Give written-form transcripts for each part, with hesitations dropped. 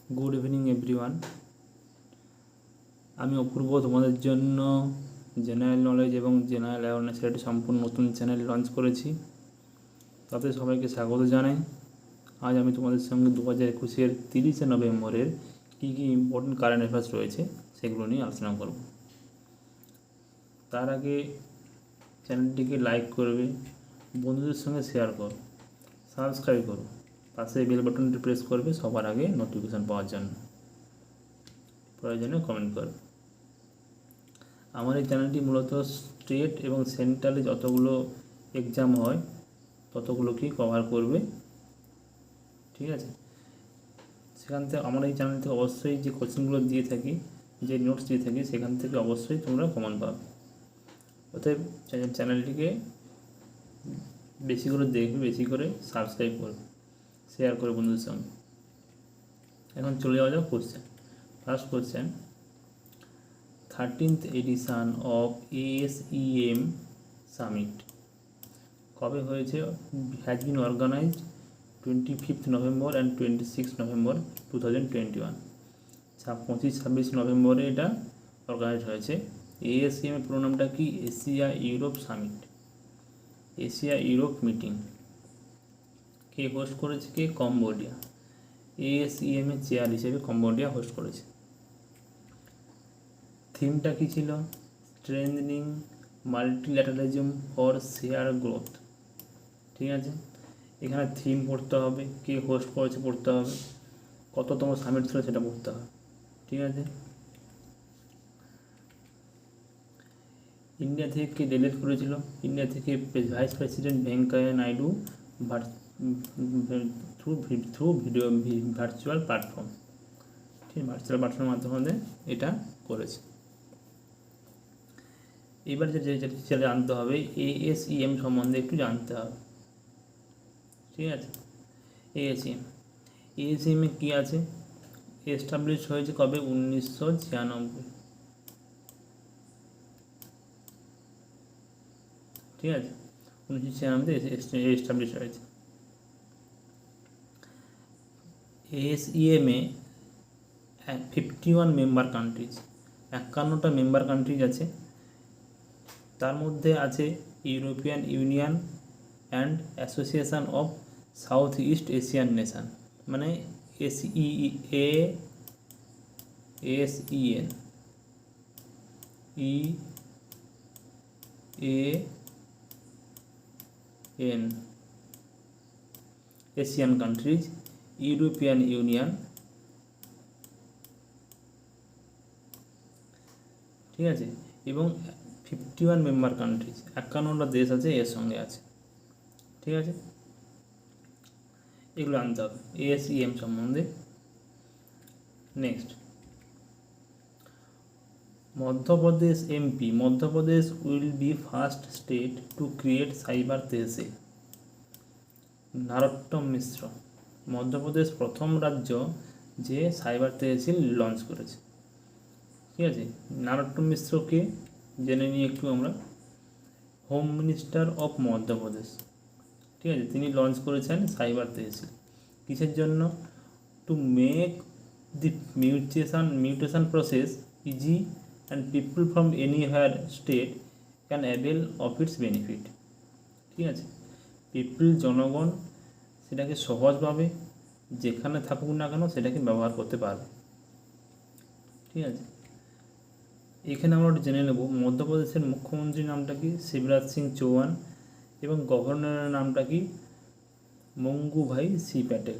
Good evening everyone. আমি অপূর্ব তোমাদের জন্য জেনারেল নলেজ এবং জেনারেল অ্যাওয়ারনেসের একটি সম্পূর্ণ নতুন চ্যানেল লঞ্চ করেছি। তাতে সবাইকে স্বাগত জানাই। আজ আমি তোমাদের সঙ্গে 2021-এর 30শে নভেম্বরের কী কী ইম্পর্টেন্ট কারেন্ট অ্যাফেয়ার্স রয়েছে সেগুলো নিয়ে আলোচনা করব। তার আগে চ্যানেলটিকে লাইক করবে, বন্ধুদের সঙ্গে শেয়ার করো, সাবস্ক্রাইব করো, পাশে বেল বাটনটি প্রেস করবে সবার আগে নোটিফিকেশান পাওয়ার জন্য। প্রয়োজনে কমেন্ট করবে। আমার এই চ্যানেলটি মূলত স্টেট এবং সেন্ট্রালে যতগুলো এক্সাম হয় ততগুলোকেই কভার করবে, ঠিক আছে? সেখান থেকে আমার এই চ্যানেল থেকে অবশ্যই যে কোশ্চেনগুলো দিয়ে থাকি, যে নোটস দিয়ে থাকি, সেখান থেকে অবশ্যই তোমরা কমন পাবে। অতএব চ্যানেলটিকে বেশি করে দেখবে, বেশি করে সাবস্ক্রাইব করবে, শেয়ার করে বন্ধুদের সঙ্গে। এখন চলে যাওয়া যাক question. First question, 13th edition of ASEM summit কবে হয়েছে? Has been organised 25th November and 26 November 2021। 25-26 নভেম্বরে এটা অর্গানাইজ হয়েছে। ASEM এর পুরো নামটা কি? Asia Europe summit, Asia Europe meeting. কে হোস্ট করেছে? কে? কম্বোডিয়া। ASEM এর চেয়ার হিসেবে কম্বোডিয়া হোস্ট করেছে। থিমটা কী ছিল? Strengthening multilateralism for share growth, ঠিক আছে? এখানে থিম পড়তে হবে, কে হোস্ট করেছে পড়তে হবে, কততম সামিট ছিল সেটা পড়তে হবে, ঠিক আছে? ইন্ডিয়া থেকে কে ডেলিগেট করেছিল? ইন্ডিয়া থেকে vice president Venkaiah Naidu through video virtual platform, ঠিক, ভার্চুয়াল প্ল্যাটফর্মের মাধ্যমে এটা করেছে। এবার যেটা জানতে হবে, ASEM সম্বন্ধে একটু জানতে হবে, ঠিক আছে? ASEM এ কী আছে? এস্টাবলিশ হয়েছে কবে? 1996, ঠিক আছে? 1996 এস্টাবলিশ হয়েছে। ASEM এ 51 মেম্বার কান্ট্রিজ, 51টা মেম্বার কান্ট্রিজ আছে। তার মধ্যে আছে European union and association of south east Asian nation, মানে ASEAN, Asian countries, European union, ঠিক আছে? এবং 51 মেম্বার কান্ট্রিজ, 51টা দেশ আছে এর সঙ্গে আছে, ঠিক আছে? এগুলো আনতে হবে ASEM সম্বন্ধে। Next, Madhya Pradesh MP, Madhya Pradesh will be first state to create cyber tehsil. Narottam Mishra, Madhya Pradesh প্রথম রাজ্য যে সাইবার তেহসিল লঞ্চ করেছে, ঠিক আছে? নারোত্তম মিশ্রকে জেনে নিয়ে একটু আমরা। হোম মিনিস্টার অফ মধ্যপ্রদেশ, ঠিক আছে? তিনি লঞ্চ করেছেন সাইবার তেহসিল। কিসের জন্য? To make the mutation process easy and people from anywhere state can avail of its benefit, ঠিক আছে? পিপল, জনগণ সেটাকে সহজভাবে যেখানে থাকুক না কেন সেটাকে ব্যবহার করতে পারবে, ঠিক আছে? এখানে আমরা জেনে নেব মধ্যপ্রদেশের মুখ্যমন্ত্রীর নামটা কি? শিবরাজ সিং চৌহান। এবং গভর্নরের নামটা কি? মঙ্গুভাই সি প্যাটেল।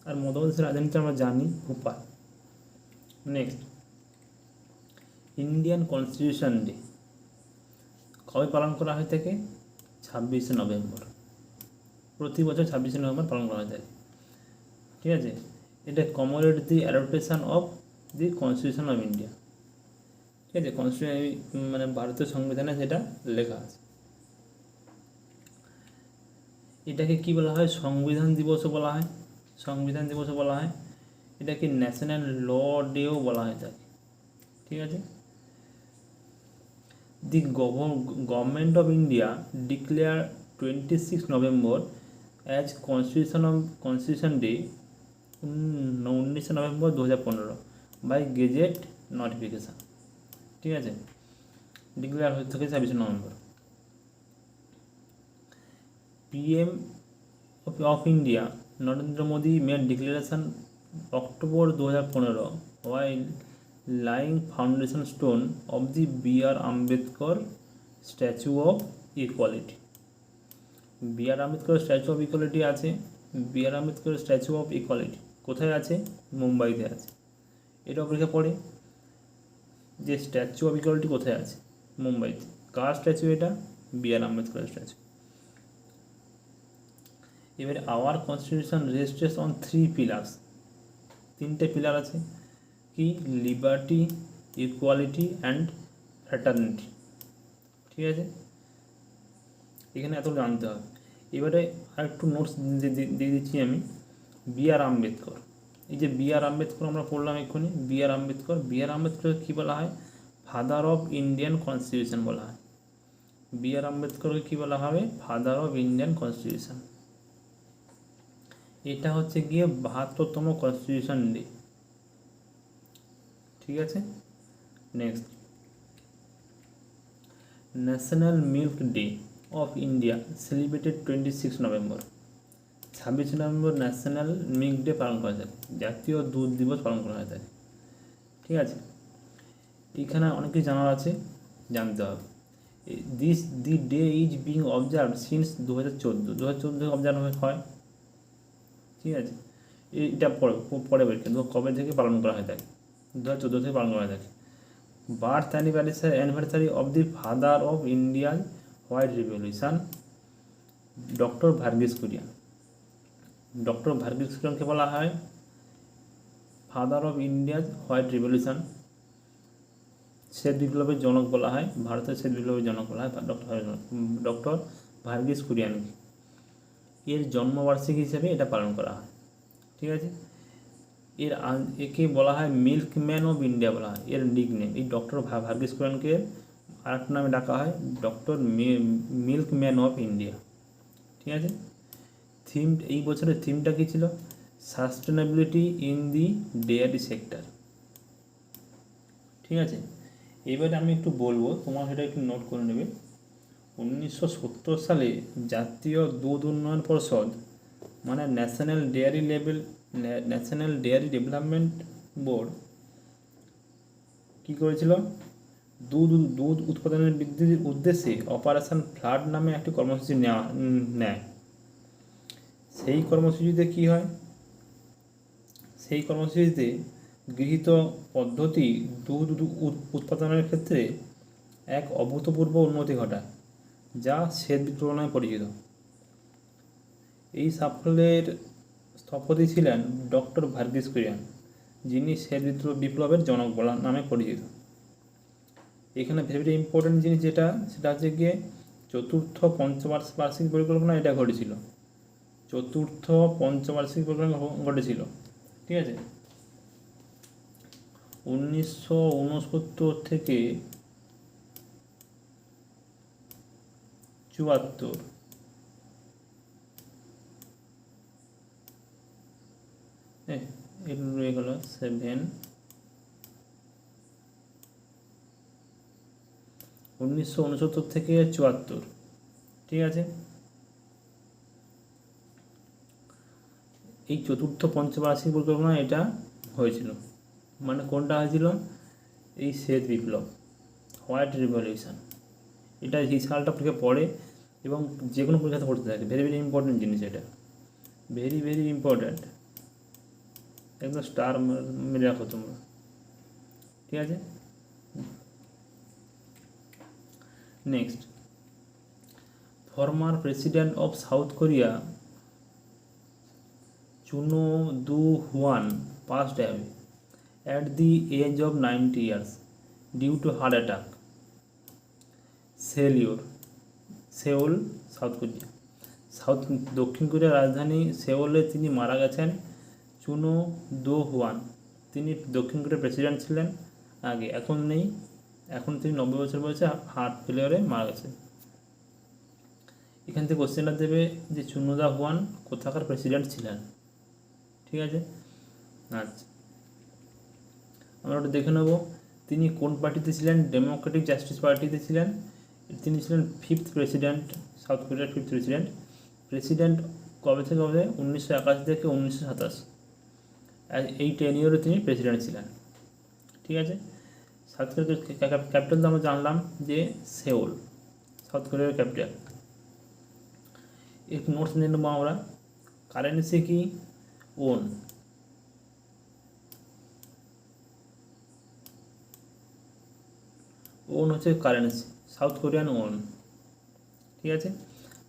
আর মধ্যপ্রদেশের রাজধানীতে আমরা জানি Bhopal. Next, Indian constitution day কবে পালন করা হয়ে থাকে? 26শে নভেম্বর। প্রতি বছর 26শে নভেম্বর পালন করা হয়ে থাকে, ঠিক আছে? এটা commemorate the adaptation of the constitution of India, ঠিক আছে? কনস্টিটিউশন মানে ভারতীয় সংবিধানে সেটা লেখা আছে। এটাকে কি বলা হয়? সংবিধান দিবসও বলা হয়, সংবিধান দিবসও বলা হয়। এটাকে ন্যাশনাল ল ডেও বলা হয় থাকে, ঠিক আছে? The government of India declare 26 November as constitution day 19 November 2015 by gazette notification. ঠিক আছে, ডিক্লেয়ার হয়ে থাকে 26 November. PM of India Narendra Modi made declaration October 2015 while laying foundation stone of the B.R. Ambedkar Statue of Equality. B.R. Ambedkar Statue of Equality আছে। B.R. Ambedkar Statue of Equality কোথায় আছে? মুম্বাইতে আছে। এটা পরীক্ষা পড়ে যে স্ট্যাচু অফ ইকুয়ালিটি কোথায় আছে? মুম্বাইতে। কার স্ট্যাচু এটা? B.R. আম্বেদকর স্ট্যাচু। এবারে আওয়ার কনস্টিটিউশন রেস্টেস অন 3 পিলার্স, 3টে পিলার আছে কি? Liberty, equality and fraternity. ঠিক আছে, এখানে এত জানতে হবে। এবারে আরেকটু নোটস দিয়ে দিচ্ছি আমি। B.R. আম্বেদকর, এই যে B.R. আম্বেদকর আমরা পড়লাম এক্ষুনি, B.R. আম্বেদকর। B.R. আম্বেদকর কী বলা হয়? ফাদার অফ ইন্ডিয়ান কনস্টিটিউশন বলা হয়। B.R. আম্বেদকরকে কী বলা হবে? Father of Indian constitution. এটা হচ্ছে গিয়ে 72তম কনস্টিটিউশন ডে। ঠিক আছে, next, national milk day of India celebrated 26 November. 26 November national milk day পালন করা যায়, জাতীয় দুধ দিবস পালন করা হয়ে থাকে। ঠিক আছে, এখানে অনেক কিছু জানার আছে, জানতে হবে। The day is being observe since 2014 observe হয়। ঠিক আছে, এটা পরে পরীক্ষা কবে থেকে পালন করা হয়ে থাকে? 2014 থেকে পালন করা হয়ে থাকে। Birth anniversary of the father of Indian white revolution, doctor Verghese Kurien. Doctor Verghese কুরিয়ানকে বলা হয় father of Indian white revolution. শ্বেত বিপ্লবের জনক বলা হয়, ভারতের শ্বেত বিপ্লবের জনক বলা হয় ডক্টর ভার্গিস কুরিয়ানকে। এর জন্মবার্ষিকী হিসেবে এটা পালন করা হয়। ঠিক আছে, একে বলা হয় মিল্কম্যান অফ ইন্ডিয়া বলা হয়, এর নিকনেম। এই ডক্টর ভার্গিস কুরিয়ানকে আরেকটা নামে ডাকা হয় ডক্টর মিল্কম্যান অফ ইন্ডিয়া। ঠিক আছে, থিম, এই বছরের থিমটা কী ছিল? Sustainability in the dairy sector. ঠিক আছে, এবারে আমি একটু বলবো, তোমার সেটা একটু নোট করে নেবে। 1970 সালে জাতীয় দুধ উন্নয়ন পর্ষদ মানে ন্যাশনাল ডেয়ারি ডেভেলপমেন্ট বোর্ড কী করেছিল? দুধ উৎপাদনের বৃদ্ধির উদ্দেশ্যে অপারেশন ফ্লাড নামে একটি কর্মসূচি নেয়। সেই কর্মসূচিতে কী হয়? সেই কর্মসূচিতে গৃহীত পদ্ধতি দুধ উৎপাদনের ক্ষেত্রে এক অভূতপূর্ব উন্নতি ঘটায়, যা শ্বেত বিপ্লব নামে পরিচিত। এই সাফল্যের স্থপতি ছিলেন ডক্টর ভার্গিস কুরিয়ান, যিনি শ্বেত বিপ্লবের জনক বলা নামে পরিচিত। এখানে ভেরি ইম্পর্টেন্ট জিনিস সেটা হচ্ছে গিয়ে চতুর্থ পঞ্চবার্ষিক পরিকল্পনা এটা ঘটেছিল। চতুর্থ পঞ্চবার্ষিক পরিকল্পনা ঘটেছিল। ঠিক আছে, 1969 থেকে 74, এগুলো রয়ে গেল 7, 1969 থেকে 74। ঠিক আছে, এই চতুর্থ পঞ্চবার্ষিক পরিকল্পনা এটা হয়েছিল। মানে কোনটা হয়েছিল? এই শ্বেত বিপ্লব, হোয়াইট রিভলিউশন। এটা এই সালটা পরীক্ষা পড়ে এবং যে কোনো পরীক্ষাতে পড়তে থাকে। ভেরি ইম্পর্টেন্ট জিনিস, এটা ভেরি ইম্পর্ট্যান্ট, একদম স্টার মেরে রাখো তোমরা। ঠিক আছে, next, former president of south Korea চুনো দু Juan passed away at the age of 90 years due to heart attack. Seoul, South Korea. দক্ষিণ কোরিয়ার রাজধানী সেউলে তিনি মারা গেছেন। চুনো দো হুয়ান, তিনি দক্ষিণ কোরিয়ার প্রেসিডেন্ট ছিলেন আগে, এখন নেই। এখন তিনি 90 বছর বয়সে হার্ট ফেলিয়ারে মারা গেছেন। এখান থেকে কোশ্চেনটা দেবে যে চুনো দা হুয়ান কোথাকার প্রেসিডেন্ট ছিলেন। ঠিক আছে, আচ্ছা, আমরা ওটা দেখে নেব তিনি কোন পার্টিতে ছিলেন। ডেমোক্রেটিক জাস্টিস পার্টিতে ছিলেন। তিনি ছিলেন 5th প্রেসিডেন্ট, সাউথ কোরিয়ার 5th প্রেসিডেন্ট। প্রেসিডেন্ট কবে থেকে কবে? 1981 থেকে 1927, এই 10 ইয়ারে তিনি প্রেসিডেন্ট ছিলেন। ঠিক আছে, সাউথ কোরিয়ার ক্যাপিটাল তো আমরা জানলাম যে সেউল, সাউথ কোরিয়ার ক্যাপিটাল। একটু নোটস নিয়ে নেবো আমরা। কারেন্সি কি? ওন। ওন হচ্ছে কারেন্সি, সাউথ কোরিয়ান ওন। ঠিক আছে,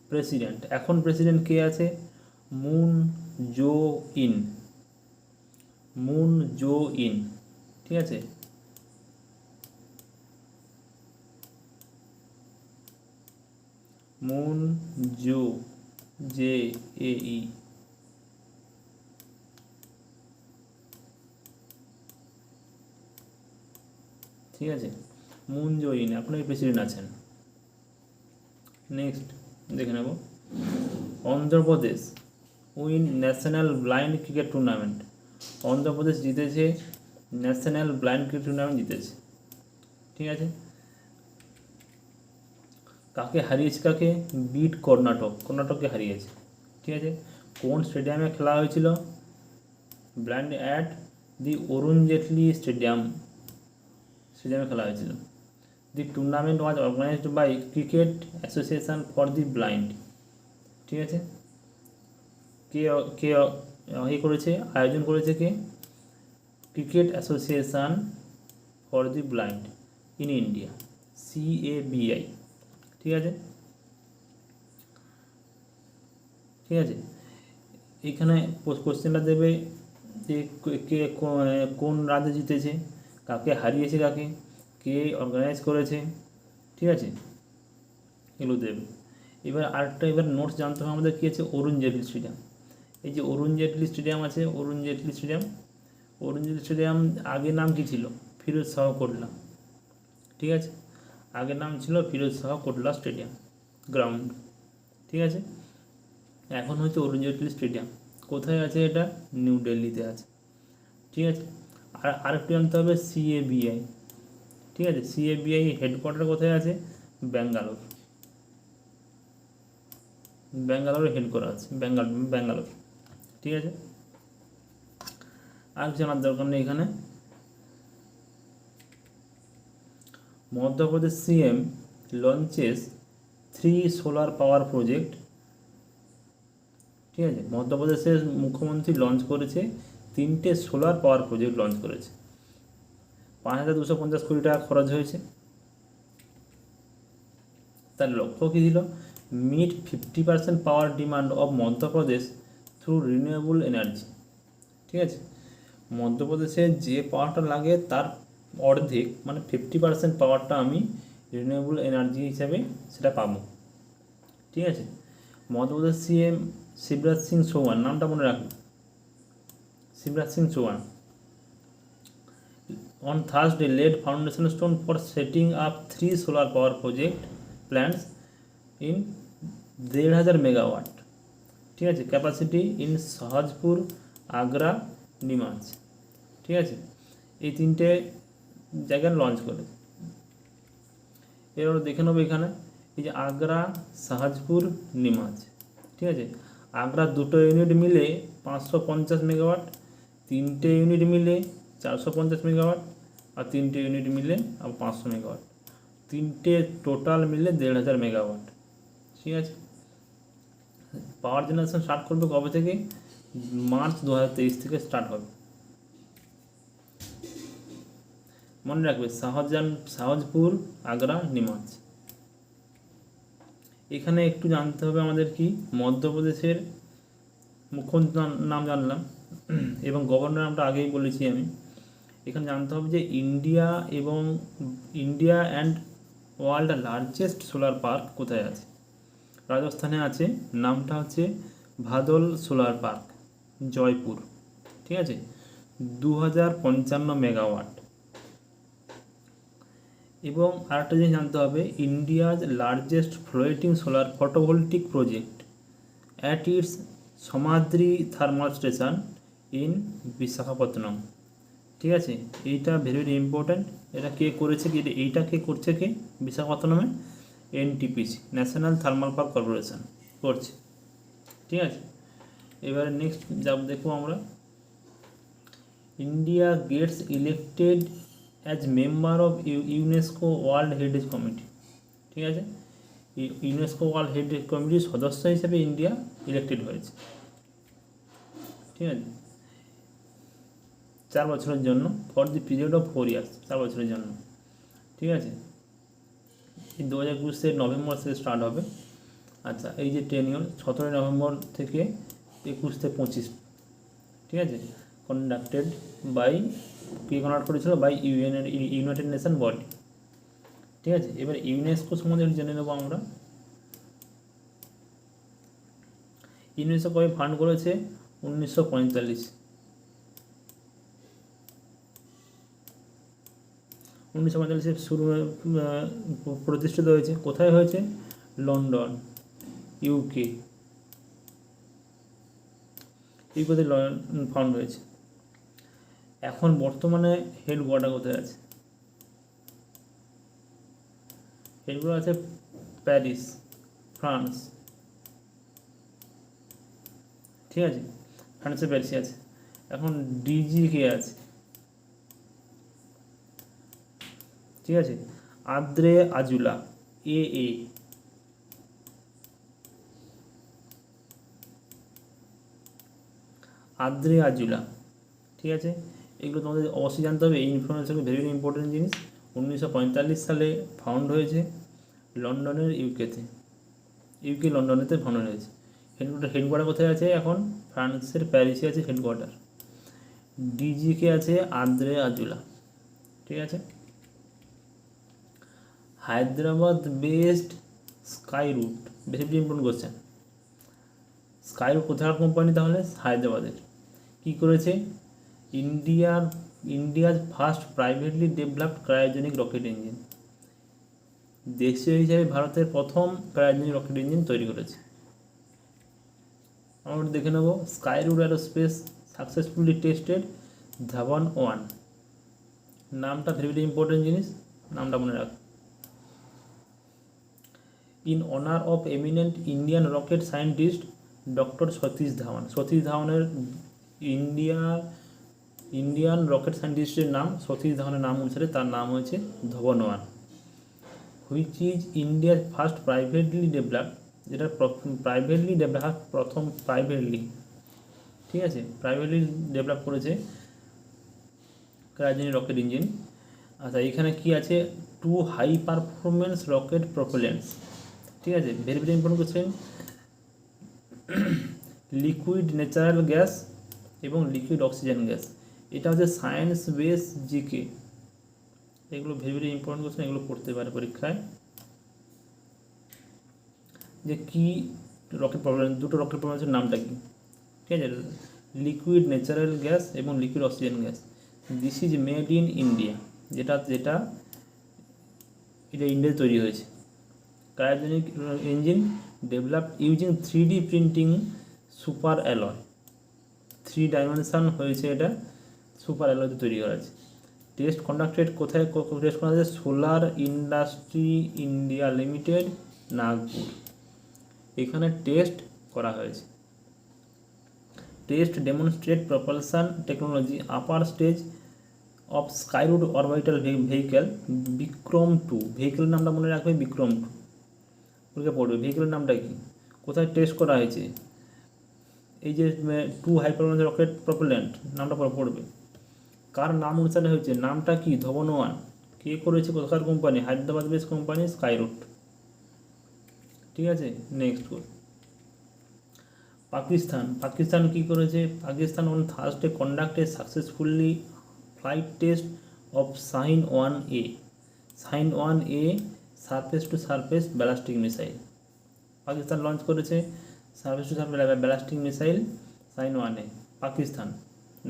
প্রেসিডেন্ট, এখন প্রেসিডেন্ট কে আছে? Moon Jae in. Moon Jae in. ঠিক আছে, মুন জো, জে এ ই। ঠিক আছে, মুন জো ইন এখন এই প্রেসিডেন্ট আছেন। নেক্সট দেখে নেব, Andhra Pradesh win national blind cricket tournament. Andhra Pradesh জিতেছে ন্যাশনাল ব্লাইন্ড ক্রিকেট টুর্নামেন্ট জিতেছে। ঠিক আছে, কাকে হারিয়েছে? কাকে? বিট কর্ণাটক, কর্ণাটককে হারিয়েছে। ঠিক আছে, কোন স্টেডিয়ামে খেলা হয়েছিল? Blind at the Arun Jaitley স্টেডিয়ামে খেলা হয়েছিল। The tournament was organised by cricket association for the blind. ঠিক আছে, কে কে করেছে, আয়োজন করেছে কে? Cricket association for the blind in India, CABI। ঠিক আছে, ঠিক আছে, এইখানে কোশ্চেনটা দেবে যে কে কোন রাজ্যে জিতেছে, কাকে হারিয়েছে, কাকে, কে অর্গানাইজ করেছে। ঠিক আছে, এগুলো দেবে। এবার আরেকটা এবার নোটস জানতে হবে আমাদের কী আছে? অরুণ জেটলি স্টেডিয়াম। এই যে অরুণ জেটলি স্টেডিয়াম আছে, অরুণ জেটলি স্টেডিয়াম, অরুণ জেটলি স্টেডিয়াম আগের নাম কী ছিল? ফিরোজ শাহ কোটলা। ঠিক আছে, আগের নাম ছিল ফিরোজ শাহ কোটলা স্টেডিয়াম গ্রাউন্ড। ঠিক আছে, এখন হচ্ছে অরুণ জেটলি স্টেডিয়াম। কোথায় আছে এটা? নিউ দিল্লিতে আছে। ঠিক আছে, আর আরেকটু জানতে হবে CABI। ঠিক আছে, CABI হেডকোয়ার্টার কোথায় আছে? ব্যাঙ্গালোর। ব্যাঙ্গালোরে হেডকোয়ার্টার আছে, ব্যাঙ্গালোর। ঠিক আছে, আর জানার দরকার নেই এখানে। Madhya Pradesh CM launches 3 solar power project. ঠিক আছে, মধ্যপ্রদেশের মুখ্যমন্ত্রী লঞ্চ করেছে 3টে সোলার পাওয়ার প্রজেক্ট লঞ্চ করেছে। 5,250 কোটি টাকা খরচ হয়েছে। তার লক্ষ্য কী ছিল? Meet 50% power demand of Madhya Pradesh through renewable energy. ঠিক আছে, মধ্যপ্রদেশে যে পাওয়ারটা লাগে তার অর্ধেক মানে 50% পাওয়ারটা আমি রিনিউয়েবল এনার্জি হিসাবে সেটা পাবো। ঠিক আছে, মধ্যপ্রদেশ CM শিবরাজ সিং চৌহান, নামটা মনে রাখুন, Shivraj Singh Chauhan on Thursday laid foundation stone for setting up 3 solar power project plants in 1,500 megawatt. ঠিক আছে, ক্যাপাসিটি ইন শাহজাপুর, আগ্রা, নিমাজ। ঠিক আছে, এই 3টে জায়গায় লঞ্চ করে। এবার দেখে নেবো এখানে এই যে আগ্রা, শাহজাপুর, নিমাজ। ঠিক আছে, আগ্রা 2টো ইউনিট মিলে 550 মেগাওয়াট, 3টে ইউনিট মিলে 450 মেগাওয়াট, আর 3টে ইউনিট মিলে আর 500 মেগাওয়াট, 3টে টোটাল মিলে 1,500 মেগাওয়াট। ঠিক আছে, পাওয়ার জেনারেশন স্টার্ট করবে কবে থেকে? মার্চ 2023 থেকে স্টার্ট হবে। মনে রাখবে শাহজাপুর, আগ্রা, নিমাজ। এখানে একটু জানতে হবে আমাদের কি, মধ্যপ্রদেশের মুখ্যমন্ত্রীর নাম জানলাম এবং গভর্নর নামটা আগেই বলেছি আমি। এখানে জানতে হবে যে India and world largest solar park কোথায় আছে? রাজস্থানে আছে, নামটা হচ্ছে ভাদল সোলার পার্ক, জয়পুর। ঠিক আছে, 2,055 মেগাওয়াট। এবং আরেকটা জিনিস জানতে হবে, India's largest floating solar photovoltaic project at its Simhadri thermal station in Visakhapatnam. ঠিক আছে, এইটা ভেরি ভেরি ইম্পর্ট্যান্ট। এটা কে করেছে, কি এইটা কে করছে, কে বিশাখাপত্তনমে NTPC, national thermal power corporation করছে। ঠিক আছে, এবারে নেক্সট যা দেখবো আমরা, India gets elected as member of UNESCO world heritage committee. ঠিক আছে, ইউনেস্কো ওয়ার্ল্ড হেরিটেজ কমিটির সদস্য হিসেবে ইন্ডিয়া ইলেক্টেড হয়েছে। ঠিক আছে, 4 বছরের জন্য, for the period of 4 years, 4 বছরের জন্য। ঠিক আছে, এই 2021 নভেম্বর থেকে স্টার্ট হবে। আচ্ছা, এই যে টেনিওর 17 নভেম্বর থেকে 21 থেকে 25। ঠিক আছে, কন্ডাক্টেড বাই, কে কন্ডাক্ট করেছিল, বাই ইউনাইটেড নেশন বডি। ঠিক আছে, এবার ইউনেস্কো সম্বন্ধে জেনে নেবো আমরা। ইউনেস্কো কবে ফান্ড করেছে, 1945। 1945 শুরু প্রতিষ্ঠিত হয়েছে। কোথায় হয়েছে, লন্ডন, ইউকে, ইউকেতে ফাউন্ড হয়েছে। এখন বর্তমানে হেডকোয়ার্টার কোথায় আছে, হেডকোয়ার্টার আছে প্যারিস, ফ্রান্স। ঠিক আছে, ফ্রান্সে প্যারিসে আছে। এখন ডিজি কে আছে, ঠিক আছে, আদ্রে আজুলা, এ আদ্রে আজুলা। ঠিক আছে, এগুলো তোমাদের অবশ্যই জানতে হবে। এই ইনফরমেশনগুলো ভেরি ভেরি ইম্পর্টেন্ট জিনিস। 1945 সালে ফাউন্ড হয়েছে লন্ডনের ইউকেতে, ইউকে লন্ডনেতে ফাউন্ড হয়েছে। হেডকোয়ার্টার কোথায় আছে, এখন ফ্রান্সের প্যারিসে আছে হেডকোয়ার্টার। ডিজিকে আছে আদ্রে আজুলা। ঠিক আছে, Hyderabad based Skyroot, very very important question. Skyroot কোথাকার কোম্পানি, তাহলে হায়দ্রাবাদের। কী করেছে, ইন্ডিয়ার first privately developed cryogenic rocket engine, দেশীয় হিসাবে ভারতের প্রথম ক্রায়োজেনিক রকেট ইঞ্জিন তৈরি করেছে। আমরা দেখে নেব, Skyroot aerospace successfully tested Dhawan one. নামটা ভেরি ভেরি ইম্পর্টেন্ট জিনিস, নামটা মনে রাখ। In honour of eminent Indian rocket scientist doctor Satish Dhawan. Satish ধাওয়ানের ইন্ডিয়ান রকেট সায়েন্টিস্টের নাম, সতীশ ধাওয়ানের নাম অনুসারে তার নাম হয়েছে ধাওয়ান-1। হুইচ ইজ ইন্ডিয়ার ফার্স্ট প্রাইভেটলি ডেভেলপড, যেটা প্রাইভেটলি ডেভেলপ, প্রথম প্রাইভেটলি, ঠিক আছে, প্রাইভেটলি ডেভেলপ করেছে ক্রায়োজেনিক রকেট ইঞ্জিন। আচ্ছা, এখানে কি আছে, 2 হাই পারফরমেন্স রকেট প্রপেলেন্টস। ঠিক আছে, very very important question. Liquid natural gas এবং লিকুইড অক্সিজেন গ্যাস, এটা হচ্ছে সায়েন্স বেস জিকে। এগুলো ভেরি ভেরি ইম্পর্টেন্ট কোশ্চেন, এগুলো পড়তে পারে পরীক্ষায়। যে কি রকেট প্রপেলেন্ট, দুটো রকেট প্রপেলেন্সের নামটা কি, ঠিক আছে, লিকুইড ন্যাচারাল গ্যাস এবং liquid oxygen gas. This is made in India, যেটা এটা ইন্ডিয়ায় তৈরি হয়েছে। Cryogenic engine developed using 3D printing super alloy, 3 dimension হয়েছে, এটা সুপার অ্যালয়তে তৈরি করা আছে। টেস্ট কন্ডাক্টেড কোথায়, টেস্ট করা হয়েছে, solar industry India limited, Nagpur. এখানে টেস্ট করা হয়েছে। Test demonstrate propulsion technology upper stage of Skyroot orbital vehicle Vikram two. ভেহিকেলের নামটা মনে রাখবে, বিক্রম-2 ওকে পড়বে। ভেহিকেলের নামটা কি, কোথায় টেস্ট করা হয়েছে, এই যে 2 হাই পারফরমেন্স রকেট প্রপেলেন্ট, নামটা পড়বে। কার নাম অনুসারে হয়েছে, নামটা কি, ধাওয়ান-1। কে করেছে, কোথাকার company, Hyderabad base company Skyroot. ঠিক আছে, নেক্সট। পাকিস্তান কি করেছে, Pakistan on Thursday conducted successfully flight test of Shaheen one A, Shaheen one A surface to surface ballistic missile. Pakistan launch করেছে surface to surface ballistic missile Shaheen one A, Pakistan.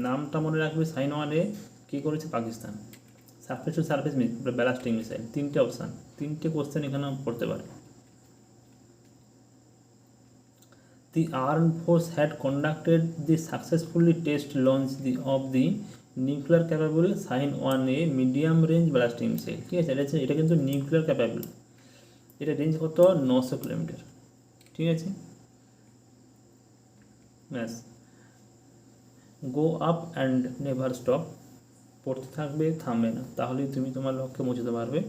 নামটা মনে রাখবে, শাহিন-1A কে করেছে, Pakistan. Surface to surface ballistic missile, 3টে অপশান, 3টে কোশ্চেন এখানে পড়তে পারে। the armed force had conducted the successfully test launch of the nuclear capable Sahin 1A medium range ballistic missile। ঠিক আছে, এটা কিন্তু নিউক্লিয়ার ক্যাপাবল, এটা রেঞ্জ কত 900 কিলোমিটার। ঠিক আছে, ব্যাস। Go up and never stop, পড়তে থাকবে, থামবে না, তাহলেই তুমি তোমার লক্ষ্যে পৌঁছতে পারবে।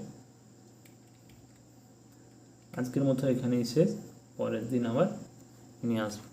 আজকের মতো এখানেই শেষ, পরের দিন আবার নিয়ে আসবো।